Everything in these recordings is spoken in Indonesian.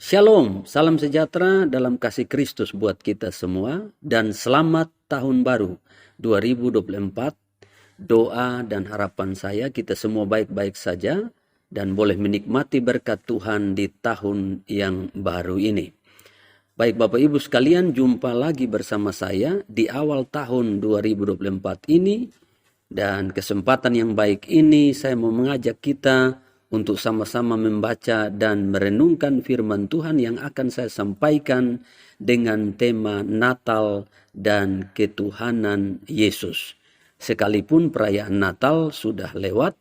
Shalom, salam sejahtera dalam kasih Kristus buat kita semua dan selamat tahun baru 2024. Doa dan harapan saya kita semua baik-baik saja dan boleh menikmati berkat Tuhan di tahun yang baru ini. Baik Bapak Ibu sekalian, jumpa lagi bersama saya di awal tahun 2024 ini. Dan kesempatan yang baik ini saya mau mengajak kita untuk sama-sama membaca dan merenungkan firman Tuhan yang akan saya sampaikan dengan tema Natal dan Ketuhanan Yesus. Sekalipun perayaan Natal sudah lewat,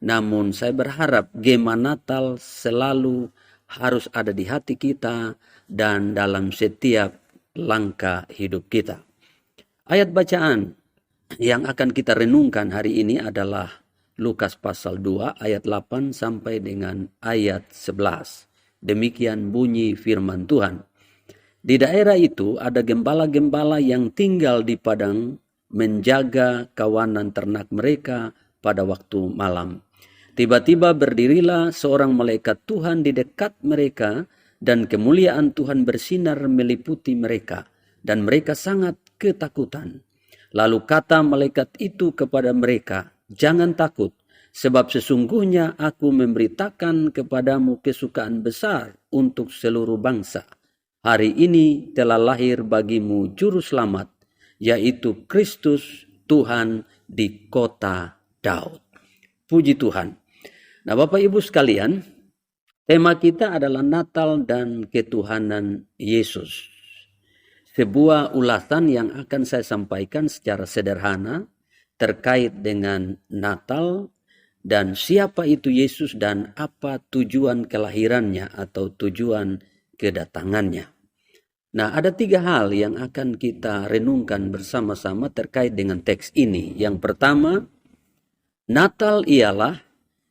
namun saya berharap gema Natal selalu harus ada di hati kita dan dalam setiap langkah hidup kita. Ayat bacaan yang akan kita renungkan hari ini adalah Lukas pasal 2 ayat 8 sampai dengan ayat 11. Demikian bunyi firman Tuhan. Di daerah itu ada gembala-gembala yang tinggal di padang menjaga kawanan ternak mereka pada waktu malam. Tiba-tiba berdirilah seorang malaikat Tuhan di dekat mereka dan kemuliaan Tuhan bersinar meliputi mereka dan mereka sangat ketakutan. Lalu kata malaikat itu kepada mereka, "Jangan takut, sebab sesungguhnya aku memberitakan kepadamu kesukaan besar untuk seluruh bangsa. Hari ini telah lahir bagimu juru selamat, yaitu Kristus Tuhan di kota Daud." Puji Tuhan. Nah, Bapak Ibu sekalian, tema kita adalah Natal dan Ketuhanan Yesus. Sebuah ulasan yang akan saya sampaikan secara sederhana terkait dengan Natal dan siapa itu Yesus dan apa tujuan kelahirannya atau tujuan kedatangannya. Nah, ada 3 hal yang akan kita renungkan bersama-sama terkait dengan teks ini. Yang pertama, Natal ialah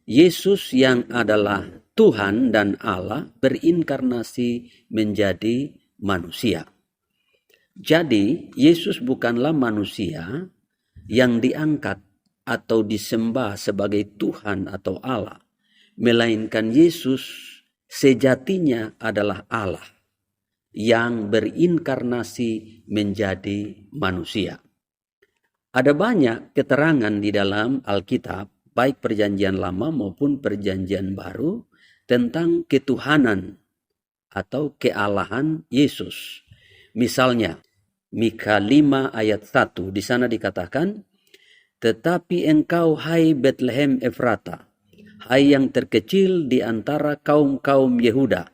Yesus yang adalah Tuhan dan Allah berinkarnasi menjadi manusia. Jadi, Yesus bukanlah manusia yang diangkat atau disembah sebagai Tuhan atau Allah, melainkan Yesus sejatinya adalah Allah yang berinkarnasi menjadi manusia. Ada banyak keterangan di dalam Alkitab, baik Perjanjian Lama maupun Perjanjian Baru, tentang ketuhanan atau kealahan Yesus. Misalnya, Mika 5 ayat 1, di sana dikatakan, "Tetapi engkau, hai Bethlehem Efrata, hai yang terkecil di antara kaum-kaum Yehuda,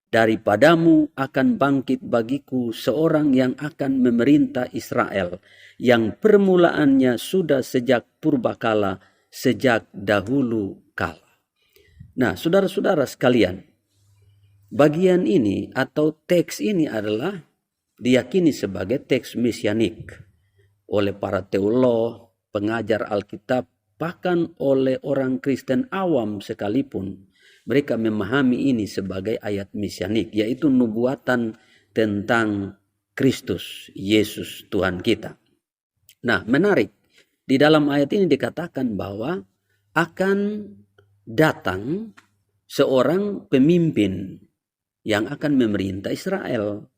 daripadamu akan bangkit bagiku seorang yang akan memerintah Israel, yang permulaannya sudah sejak purbakala, sejak dahulu kala." Nah, saudara-saudara sekalian, bagian ini atau teks ini adalah diyakini sebagai teks mesianik oleh para teolog, pengajar Alkitab, bahkan oleh orang Kristen awam sekalipun. Mereka memahami ini sebagai ayat mesianik, yaitu nubuatan tentang Kristus, Yesus Tuhan kita. Nah, menarik. Di dalam ayat ini dikatakan bahwa akan datang seorang pemimpin yang akan memerintah Israel,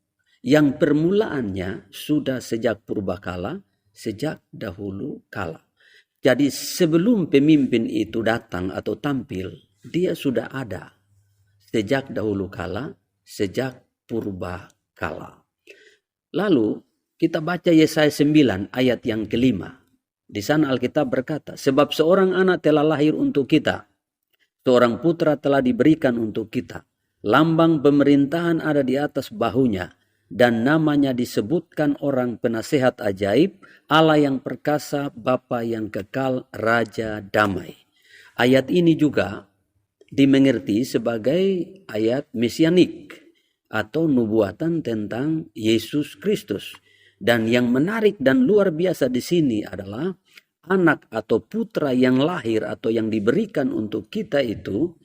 yang permulaannya sudah sejak purbakala, sejak dahulu kala. Jadi sebelum pemimpin itu datang atau tampil, dia sudah ada sejak dahulu kala, sejak purbakala. Lalu kita baca Yesaya 9 ayat yang kelima. Di sana Alkitab berkata, "Sebab seorang anak telah lahir untuk kita, seorang putra telah diberikan untuk kita. Lambang pemerintahan ada di atas bahunya, dan namanya disebutkan orang penasehat ajaib, Allah yang perkasa, Bapa yang kekal, Raja damai." Ayat ini juga dimengerti sebagai ayat mesianik atau nubuatan tentang Yesus Kristus. Dan yang menarik dan luar biasa di sini adalah anak atau putra yang lahir atau yang diberikan untuk kita itu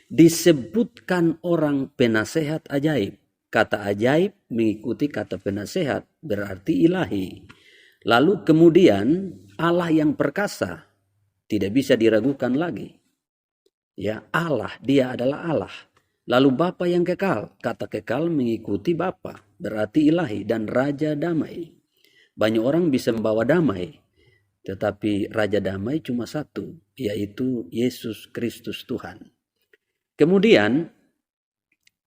disebutkan orang penasehat ajaib. Kata ajaib mengikuti kata penasehat, berarti ilahi. Lalu kemudian Allah yang perkasa, tidak bisa diragukan lagi. Ya, Allah, dia adalah Allah. Lalu Bapa yang kekal, kata kekal mengikuti Bapa, berarti ilahi dan Raja damai. Banyak orang bisa membawa damai, tetapi Raja damai cuma satu, yaitu Yesus Kristus Tuhan. Kemudian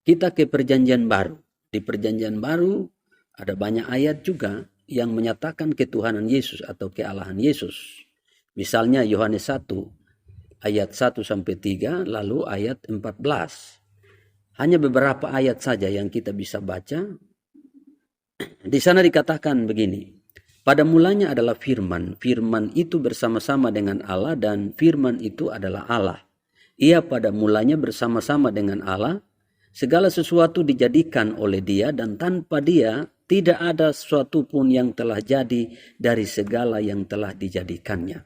kita ke perjanjian baru. Di perjanjian baru ada banyak ayat juga yang menyatakan ketuhanan Yesus atau kealahan Yesus. Misalnya Yohanes 1 ayat 1-3 lalu ayat 14. Hanya beberapa ayat saja yang kita bisa baca. Di sana dikatakan begini. Pada mulanya adalah firman. Firman itu bersama-sama dengan Allah dan firman itu adalah Allah. Ia pada mulanya bersama-sama dengan Allah. Segala sesuatu dijadikan oleh Dia dan tanpa Dia tidak ada sesuatu pun yang telah jadi dari segala yang telah dijadikannya.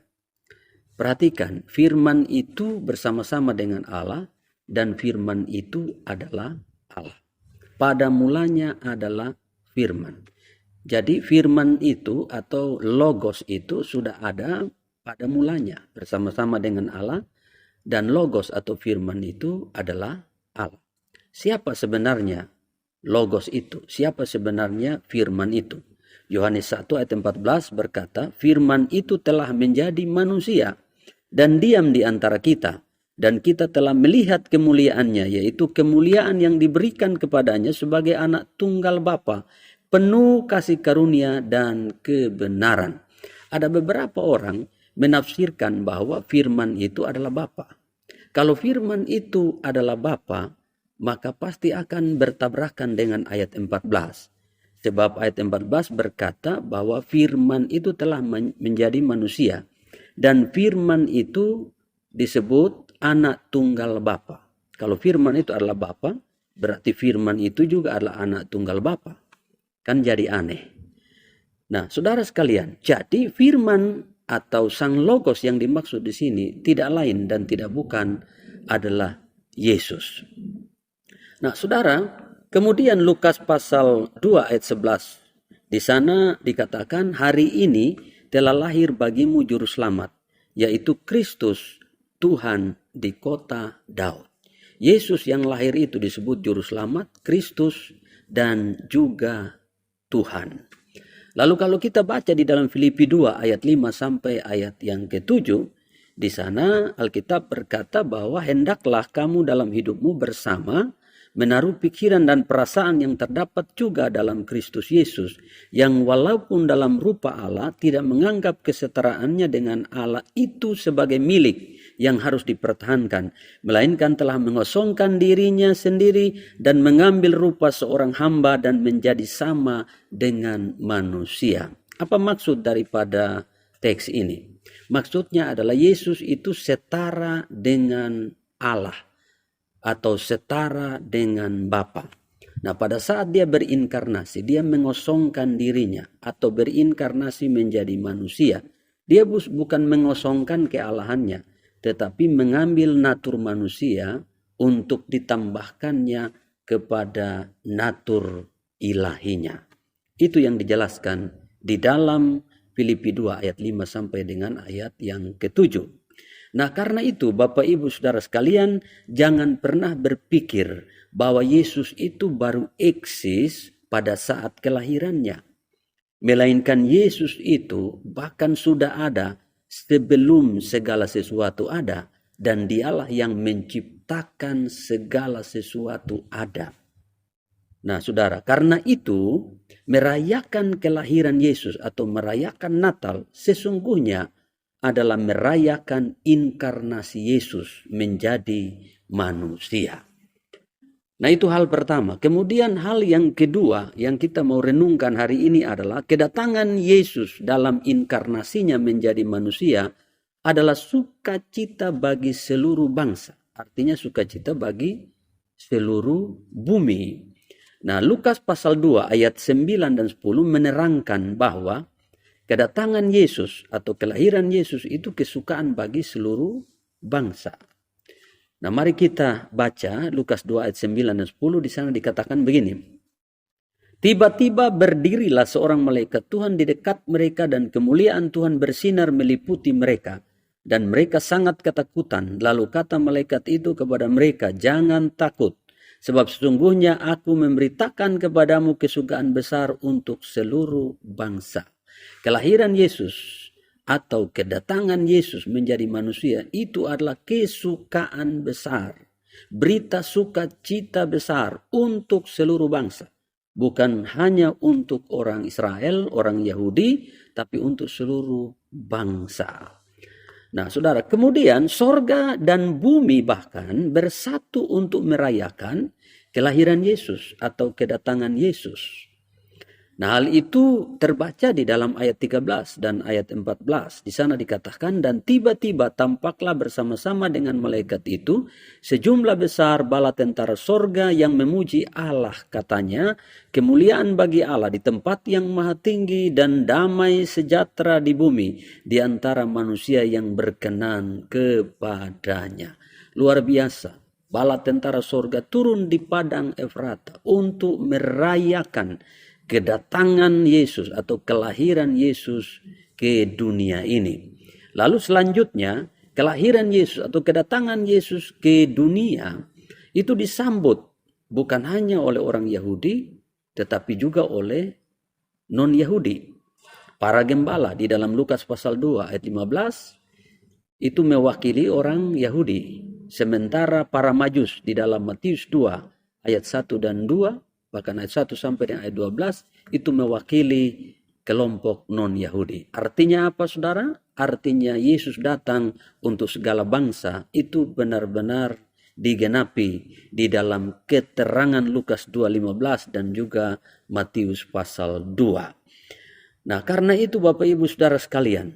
Perhatikan, firman itu bersama-sama dengan Allah dan firman itu adalah Allah. Pada mulanya adalah firman. Jadi firman itu atau logos itu sudah ada pada mulanya bersama-sama dengan Allah dan logos atau firman itu adalah Allah. Siapa sebenarnya logos itu? Siapa sebenarnya firman itu? Yohanes 1 ayat 14 berkata, firman itu telah menjadi manusia dan diam di antara kita. Dan kita telah melihat kemuliaannya, yaitu kemuliaan yang diberikan kepadanya sebagai anak tunggal Bapa, penuh kasih karunia dan kebenaran. Ada beberapa orang menafsirkan bahwa firman itu adalah Bapa. Kalau firman itu adalah Bapa, maka pasti akan bertabrakan dengan ayat 14. Sebab ayat 14 berkata bahwa firman itu telah menjadi manusia. Dan firman itu disebut anak tunggal Bapa. Kalau firman itu adalah Bapa, berarti firman itu juga adalah anak tunggal Bapa. Kan jadi aneh. Nah, saudara sekalian, jadi firman atau sang logos yang dimaksud di sini tidak lain dan tidak bukan adalah Yesus. Nah, saudara, kemudian Lukas pasal 2 ayat 11. Di sana dikatakan, hari ini telah lahir bagimu juru selamat, yaitu Kristus Tuhan di kota Daud. Yesus yang lahir itu disebut juru selamat, Kristus, dan juga Tuhan. Lalu kalau kita baca di dalam Filipi 2 ayat 5 sampai ayat yang ke-7, di sana Alkitab berkata bahwa hendaklah kamu dalam hidupmu bersama menaruh pikiran dan perasaan yang terdapat juga dalam Kristus Yesus, yang walaupun dalam rupa Allah tidak menganggap kesetaraannya dengan Allah itu sebagai milik yang harus dipertahankan, melainkan telah mengosongkan dirinya sendiri dan mengambil rupa seorang hamba dan menjadi sama dengan manusia. Apa maksud daripada teks ini? Maksudnya adalah Yesus itu setara dengan Allah atau setara dengan Bapa. Nah, pada saat dia berinkarnasi, dia mengosongkan dirinya atau berinkarnasi menjadi manusia. Dia bukan mengosongkan kealahannya, tetapi mengambil natur manusia untuk ditambahkannya kepada natur ilahinya. Itu yang dijelaskan di dalam Filipi 2 ayat 5 sampai dengan ayat yang ke-7. Nah, karena itu Bapak Ibu Saudara sekalian, jangan pernah berpikir bahwa Yesus itu baru eksis pada saat kelahirannya. Melainkan Yesus itu bahkan sudah ada sebelum segala sesuatu ada, dan dialah yang menciptakan segala sesuatu ada. Nah, saudara, karena itu merayakan kelahiran Yesus atau merayakan Natal sesungguhnya adalah merayakan inkarnasi Yesus menjadi manusia. Nah, itu hal pertama. Kemudian hal yang kedua yang kita mau renungkan hari ini adalah kedatangan Yesus dalam inkarnasinya menjadi manusia adalah sukacita bagi seluruh bangsa. Artinya sukacita bagi seluruh bumi. Nah, Lukas pasal 2 ayat 9 dan 10 menerangkan bahwa kedatangan Yesus atau kelahiran Yesus itu kesukaan bagi seluruh bangsa. Nah, mari kita baca Lukas 2 ayat 9 dan 10. Di sana dikatakan begini. Tiba-tiba berdirilah seorang malaikat Tuhan di dekat mereka dan kemuliaan Tuhan bersinar meliputi mereka. Dan mereka sangat ketakutan. Lalu kata malaikat itu kepada mereka, jangan takut. Sebab sesungguhnya aku memberitakan kepadamu kesukaan besar untuk seluruh bangsa. Kelahiran Yesus atau kedatangan Yesus menjadi manusia itu adalah kesukaan besar. Berita sukacita besar untuk seluruh bangsa. Bukan hanya untuk orang Israel, orang Yahudi, tapi untuk seluruh bangsa. Nah, saudara, kemudian sorga dan bumi bahkan bersatu untuk merayakan kelahiran Yesus atau kedatangan Yesus. Nah, hal itu terbaca di dalam ayat 13 dan ayat 14. Di sana dikatakan, dan tiba-tiba tampaklah bersama-sama dengan malaikat itu sejumlah besar bala tentara sorga yang memuji Allah, katanya, kemuliaan bagi Allah di tempat yang maha tinggi dan damai sejahtera di bumi di antara manusia yang berkenan kepadanya. Luar biasa. Bala tentara sorga turun di padang Efrata untuk merayakan kedatangan Yesus atau kelahiran Yesus ke dunia ini. Lalu selanjutnya, kelahiran Yesus atau kedatangan Yesus ke dunia itu disambut bukan hanya oleh orang Yahudi, tetapi juga oleh non-Yahudi. Para gembala di dalam Lukas pasal 2 ayat 15 itu mewakili orang Yahudi. Sementara para majus di dalam Matius 2 ayat 1 dan 2, bahkan ayat 1 sampai dengan ayat 12, itu mewakili kelompok non-Yahudi. Artinya apa, saudara? Artinya Yesus datang untuk segala bangsa itu benar-benar digenapi di dalam keterangan Lukas 2:15 dan juga Matius pasal 2. Nah, karena itu Bapak Ibu Saudara sekalian,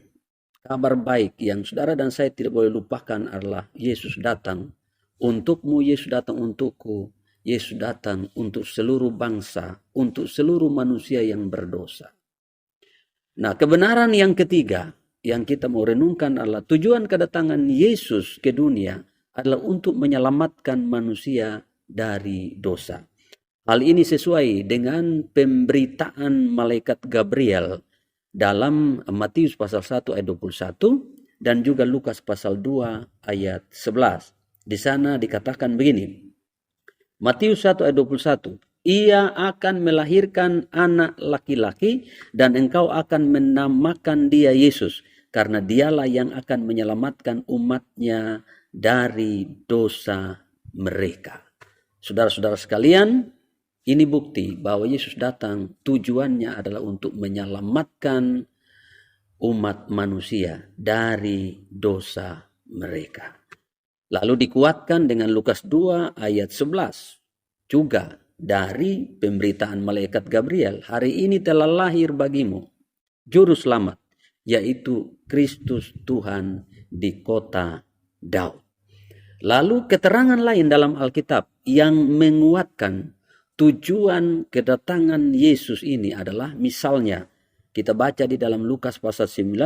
kabar baik yang saudara dan saya tidak boleh lupakan adalah Yesus datang untukmu, Yesus datang untukku. Yesus datang untuk seluruh bangsa, untuk seluruh manusia yang berdosa. Nah, kebenaran yang ketiga yang kita mau renungkan adalah tujuan kedatangan Yesus ke dunia adalah untuk menyelamatkan manusia dari dosa. Hal ini sesuai dengan pemberitaan malaikat Gabriel dalam Matius pasal 1 ayat 21 dan juga Lukas pasal 2 ayat 11. Di sana dikatakan begini, Matius 1 ayat 21, ia akan melahirkan anak laki-laki dan engkau akan menamakan dia Yesus, karena dialah yang akan menyelamatkan umatnya dari dosa mereka. Saudara-saudara sekalian, ini bukti bahwa Yesus datang tujuannya adalah untuk menyelamatkan umat manusia dari dosa mereka. Lalu dikuatkan dengan Lukas 2 ayat 11. Juga dari pemberitaan malaikat Gabriel, hari ini telah lahir bagimu juru selamat, yaitu Kristus Tuhan di kota Daud. Lalu keterangan lain dalam Alkitab yang menguatkan tujuan kedatangan Yesus ini adalah misalnya kita baca di dalam Lukas pasal 19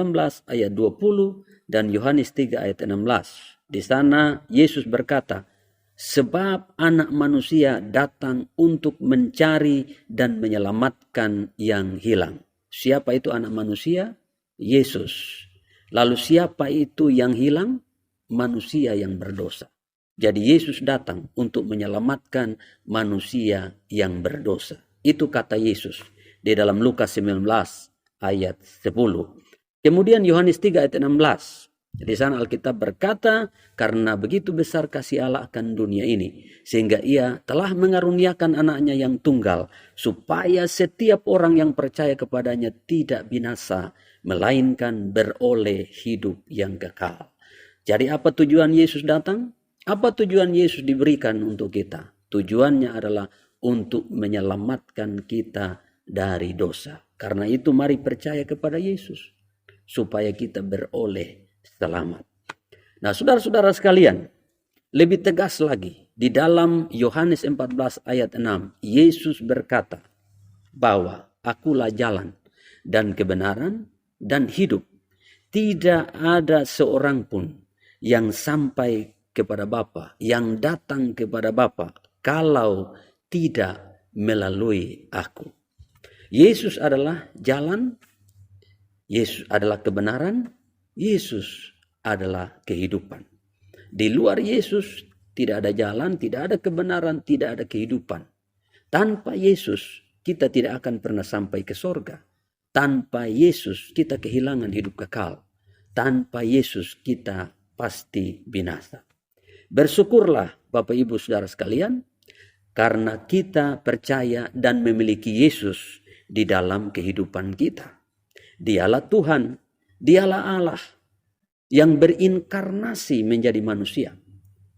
ayat 20 dan Yohanes 3 ayat 16. Di sana Yesus berkata, sebab anak manusia datang untuk mencari dan menyelamatkan yang hilang. Siapa itu anak manusia? Yesus. Lalu siapa itu yang hilang? Manusia yang berdosa. Jadi Yesus datang untuk menyelamatkan manusia yang berdosa. Itu kata Yesus di dalam Lukas 19 ayat 10. Kemudian Yohanes 3 ayat 16. Di sana Alkitab berkata, karena begitu besar kasih Allah akan dunia ini, sehingga ia telah mengaruniakan anaknya yang tunggal, supaya setiap orang yang percaya kepadanya tidak binasa, melainkan beroleh hidup yang kekal. Jadi apa tujuan Yesus datang? Apa tujuan Yesus diberikan untuk kita? Tujuannya adalah untuk menyelamatkan kita dari dosa. Karena itu mari percaya kepada Yesus, supaya kita beroleh selamat. Nah, saudara-saudara sekalian, lebih tegas lagi di dalam Yohanes 14 ayat 6, Yesus berkata bahwa akulah jalan dan kebenaran dan hidup. Tidak ada seorang pun yang sampai kepada Bapa, yang datang kepada Bapa kalau tidak melalui aku. Yesus adalah jalan, Yesus adalah kebenaran, Yesus adalah kehidupan. Di luar Yesus tidak ada jalan, tidak ada kebenaran, tidak ada kehidupan. Tanpa Yesus, kita tidak akan pernah sampai ke sorga. Tanpa Yesus, kita kehilangan hidup kekal. Tanpa Yesus, kita pasti binasa. Bersyukurlah Bapak Ibu Saudara sekalian, karena kita percaya dan memiliki Yesus di dalam kehidupan kita. Dialah Tuhan, dialah Allah yang berinkarnasi menjadi manusia.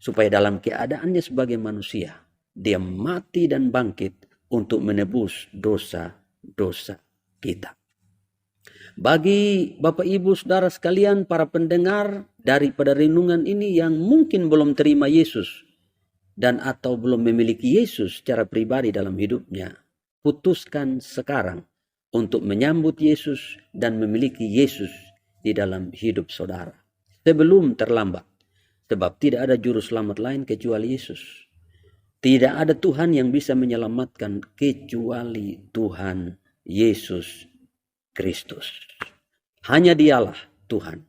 Supaya dalam keadaannya sebagai manusia, dia mati dan bangkit untuk menebus dosa-dosa kita. Bagi Bapak Ibu Saudara sekalian, para pendengar daripada renungan ini yang mungkin belum terima Yesus dan atau belum memiliki Yesus secara pribadi dalam hidupnya, putuskan sekarang untuk menyambut Yesus dan memiliki Yesus di dalam hidup saudara. Sebelum terlambat, sebab tidak ada juru selamat lain kecuali Yesus. Tidak ada Tuhan yang bisa menyelamatkan kecuali Tuhan Yesus Kristus. Hanya dialah Tuhan.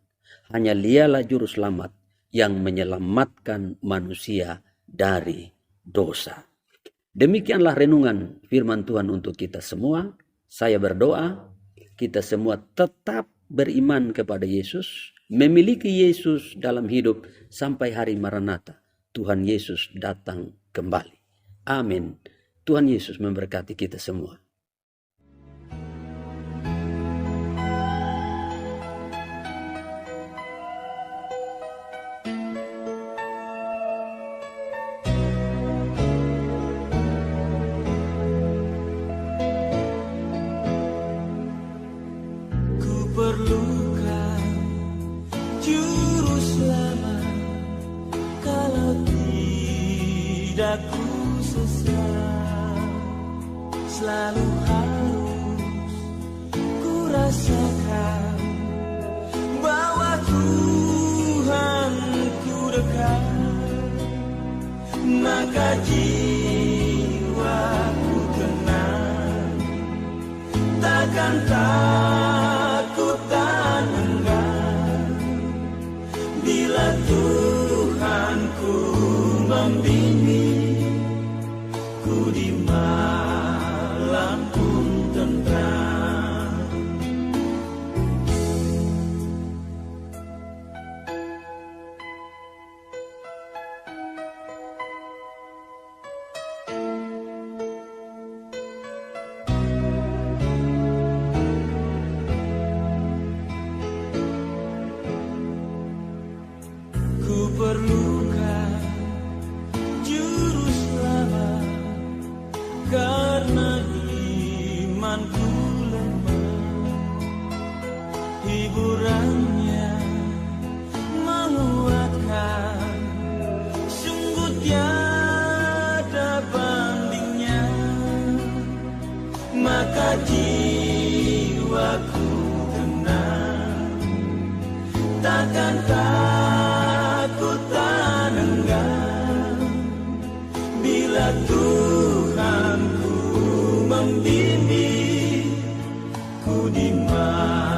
Hanya dialah juru selamat yang menyelamatkan manusia dari dosa. Demikianlah renungan firman Tuhan untuk kita semua. Saya berdoa kita semua tetap beriman kepada Yesus, memiliki Yesus dalam hidup sampai hari Maranatha. Tuhan Yesus datang kembali. Amin. Tuhan Yesus memberkati kita semua. Perlukan juru selamat, kalau tidak ku sesat. Selalu harus ku rasakan bahwa Tuhan ku dekat, maka jiwaku tenang, takkan takut dan enggan bila Tuhanku membimbing ku di malam pun tentram. Ku perlukan juru selamat, karena imanku lemah. Hiburannya menguatkan, sungguh tiada bandingnya. Maka jiwaku tenang, takkan takut dan enggan bila Tuhanku membimbing ku di mana.